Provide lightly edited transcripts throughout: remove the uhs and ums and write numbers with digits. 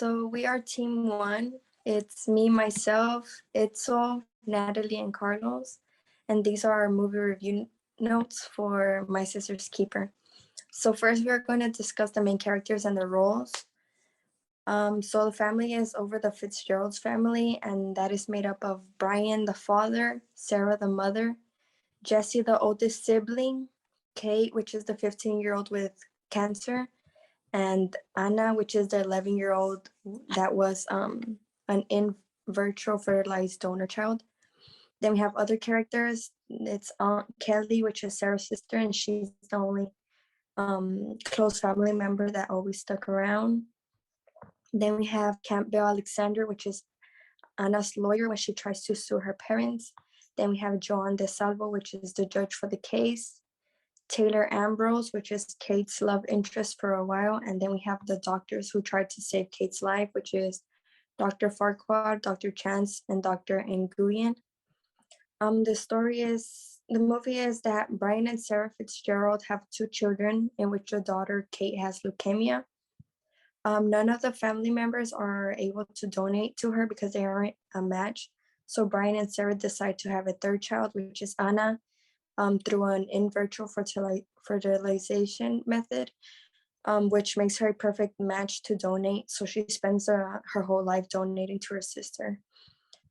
So we are team one. It's me, myself, Itzel, Natalie, and Carlos. And these are our movie review notes for My Sister's Keeper. So first, we are going to discuss the main characters and their roles. So the family is over the Fitzgerald's family, and that is made up of Brian, the father, Sarah, the mother, Jesse, the oldest sibling, Kate, which is the 15-year-old with cancer, and Anna, which is the 11-year-old that was an in vitro fertilized donor child. Then we have other characters. It's Aunt Kelly, which is Sarah's sister, and she's the only close family member that always stuck around. Then we have Campbell Alexander, which is Anna's lawyer when she tries to sue her parents. Then we have Joan DeSalvo, which is the judge for the case. Taylor Ambrose, which is Kate's love interest for a while. And then we have the doctors who tried to save Kate's life, which is Dr. Farquaad, Dr. Chance, and Dr. Nguyen. The movie is that Brian and Sarah Fitzgerald have two children, in which the daughter Kate has leukemia. None of the family members are able to donate to her because they aren't a match. So Brian and Sarah decide to have a third child, which is Anna, through an in vitro fertilization method, which makes her a perfect match to donate. So she spends her whole life donating to her sister.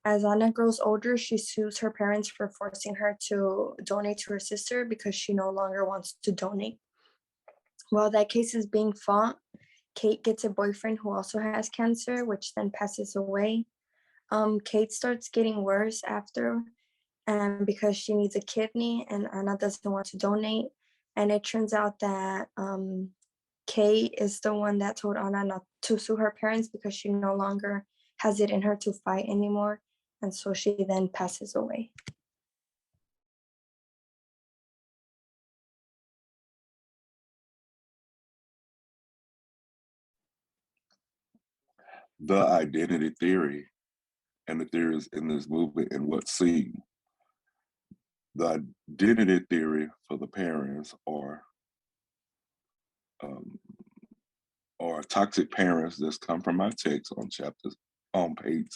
As Anna grows older, she sues her parents for forcing her to donate to her sister because she no longer wants to donate. While that case is being fought, Kate gets a boyfriend who also has cancer, which then passes away. Kate starts getting worse after, and because she needs a kidney and Anna doesn't want to donate. And it turns out that Kate is the one that told Anna not to sue her parents because she no longer has it in her to fight anymore. And so she then passes away. The identity theory and the theories in this movie and what's seen. The identity theory for the parents are toxic parents that's come from my text on page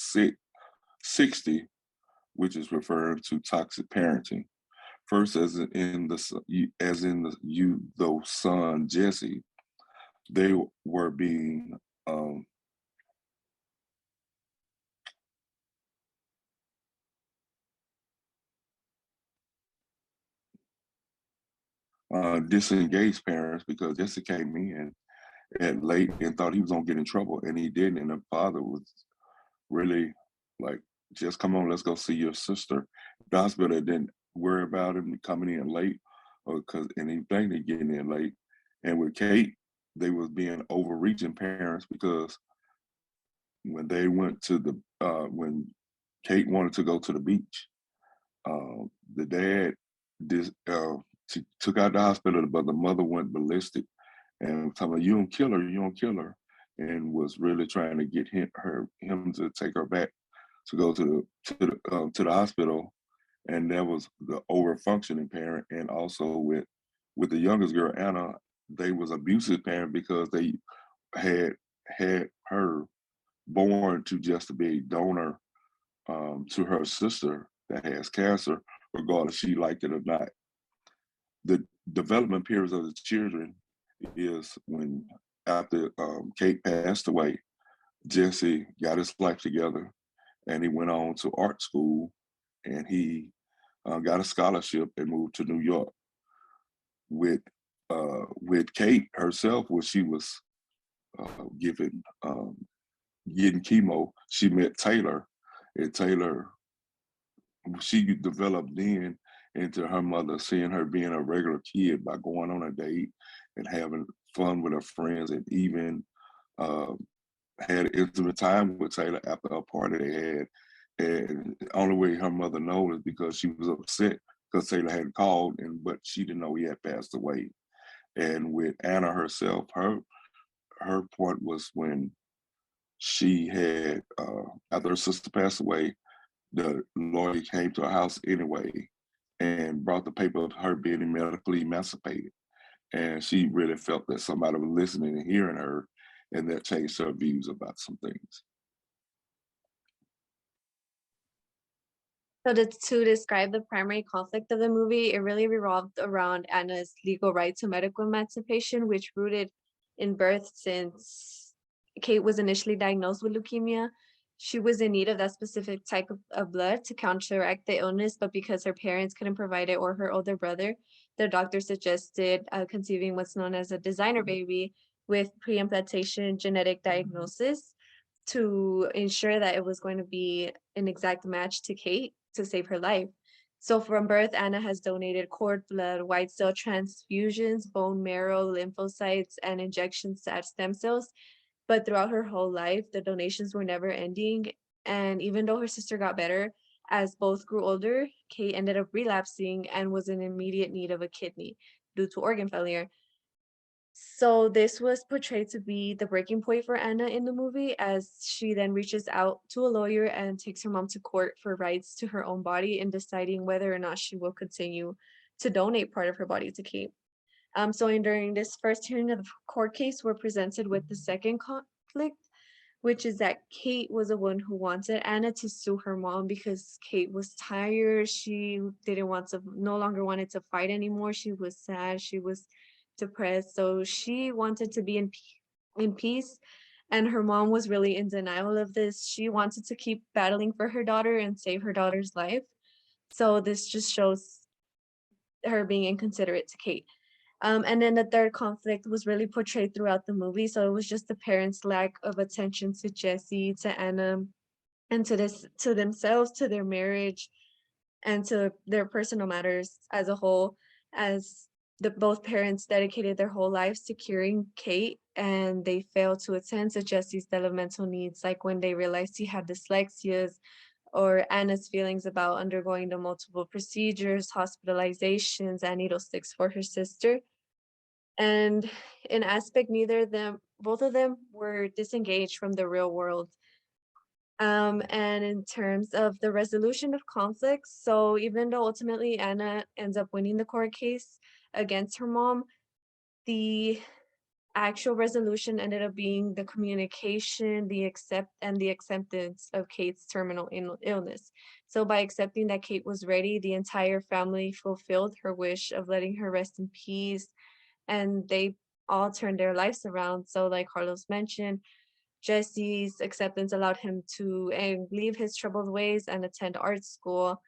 60, which is referring to toxic parenting. First, as in the son Jesse, they were being disengaged parents because Jesse came in at late and thought he was gonna get in trouble, and he didn't. And the father was really like, "Just come on, let's go see your sister." The hospital didn't worry about him coming in late, or because anything they getting in late. And with Kate, they was being overreaching parents because when they went to when Kate wanted to go to the beach, the dad took out the hospital, but the mother went ballistic and told me, "You don't kill her, you don't kill her," and was really trying to get him to take her back to go to the hospital. And that was the over functioning parent. And also with the youngest girl Anna, they was abusive parent because they had her born to just be a donor to her sister that has cancer, regardless she liked it or not. The development periods of the children is when after Kate passed away, Jesse got his life together and he went on to art school, and he got a scholarship and moved to New York. With Kate herself, when she was given getting chemo, she met Taylor, and Taylor, she developed then into her mother seeing her being a regular kid by going on a date and having fun with her friends, and even uh, had intimate time with Taylor after a party they had. And the only way her mother knows is because she was upset because Taylor had called, but she didn't know he had passed away. And with Anna herself, her point was when she had after her sister passed away, the lawyer came to her house anyway and brought the paper of her being medically emancipated. And she really felt that somebody was listening and hearing her. and that changed her views about some things. So to describe the primary conflict of the movie, it really revolved around Anna's legal right to medical emancipation, which rooted in birth since Kate was initially diagnosed with leukemia. She was in need of that specific type of blood to counteract the illness, but because her parents couldn't provide it or her older brother, the doctor suggested conceiving what's known as a designer baby with pre-implantation genetic diagnosis to ensure that it was going to be an exact match to Kate to save her life. So from birth, Anna has donated cord blood, white cell transfusions, bone marrow, lymphocytes, and injections to add stem cells. But throughout her whole life, the donations were never ending. And even though her sister got better, as both grew older, Kate ended up relapsing and was in immediate need of a kidney due to organ failure. So this was portrayed to be the breaking point for Anna in the movie, as she then reaches out to a lawyer and takes her mom to court for rights to her own body and deciding whether or not she will continue to donate part of her body to Kate. During this first hearing of the court case, we're presented with the second conflict, which is that Kate was the one who wanted Anna to sue her mom because Kate was tired. She didn't want to, no longer wanted to fight anymore. She was sad. She was depressed. So she wanted to be in peace. And her mom was really in denial of this. She wanted to keep battling for her daughter and save her daughter's life. So this just shows her being inconsiderate to Kate. And then the third conflict was really portrayed throughout the movie. So it was just the parents' lack of attention to Jesse, to Anna, and to themselves, to their marriage, and to their personal matters as a whole, as both parents dedicated their whole lives to curing Kate, and they failed to attend to Jesse's developmental needs, like when they realized he had dyslexia, or Anna's feelings about undergoing the multiple procedures, hospitalizations, and needle sticks for her sister. And in aspect, both of them were disengaged from the real world. And in terms of the resolution of conflicts, so even though ultimately Anna ends up winning the court case against her mom, the actual resolution ended up being the communication, the acceptance of Kate's terminal illness. So by accepting that Kate was ready, the entire family fulfilled her wish of letting her rest in peace, and they all turned their lives around. So like Carlos mentioned, Jesse's acceptance allowed him to leave his troubled ways and attend art school.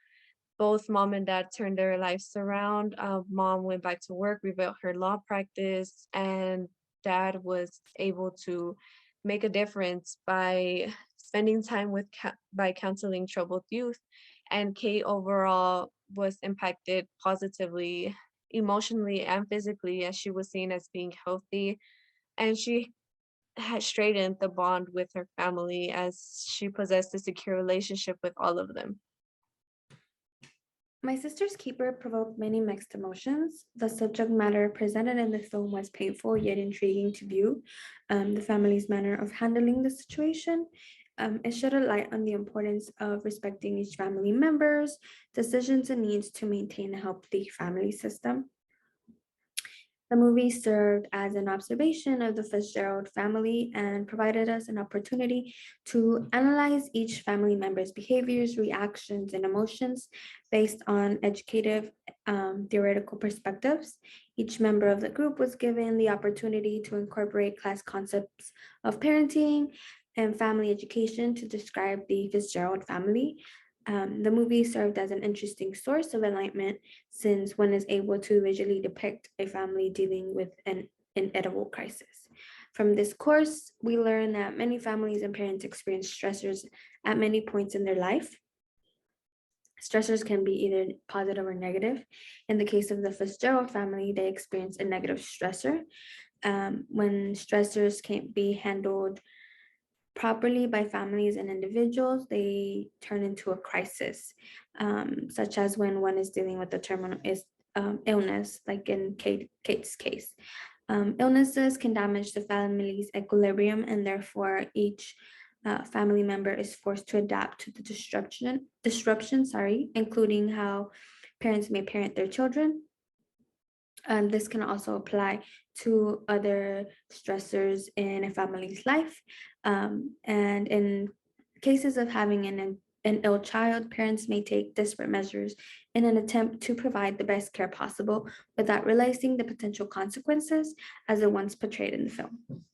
Both mom and dad turned their lives around. Mom went back to work, rebuilt her law practice, and dad was able to make a difference by spending time by counseling troubled youth. And Kate overall was impacted positively, emotionally and physically, as she was seen as being healthy, and she had straightened the bond with her family as she possessed a secure relationship with all of them. My Sister's Keeper provoked many mixed emotions. The subject matter presented in the film was painful yet intriguing to view. The family's manner of handling the situation. It shed a light on the importance of respecting each family member's decisions and needs to maintain a healthy family system. The movie served as an observation of the Fitzgerald family and provided us an opportunity to analyze each family member's behaviors, reactions, and emotions based on educative theoretical perspectives. Each member of the group was given the opportunity to incorporate class concepts of parenting and family education to describe the Fitzgerald family. The movie served as an interesting source of enlightenment since one is able to visually depict a family dealing with an inedible crisis. From this course, we learn that many families and parents experience stressors at many points in their life. Stressors can be either positive or negative. In the case of the Fitzgerald family, they experience a negative stressor. When stressors can't be handled properly by families and individuals, they turn into a crisis, such as when one is dealing with a terminal illness, like in Kate's case. Illnesses can damage the family's equilibrium, and therefore each family member is forced to adapt to the disruption, including how parents may parent their children. This can also apply to other stressors in a family's life. And in cases of having an ill child, parents may take desperate measures in an attempt to provide the best care possible without realizing the potential consequences as the ones portrayed in the film.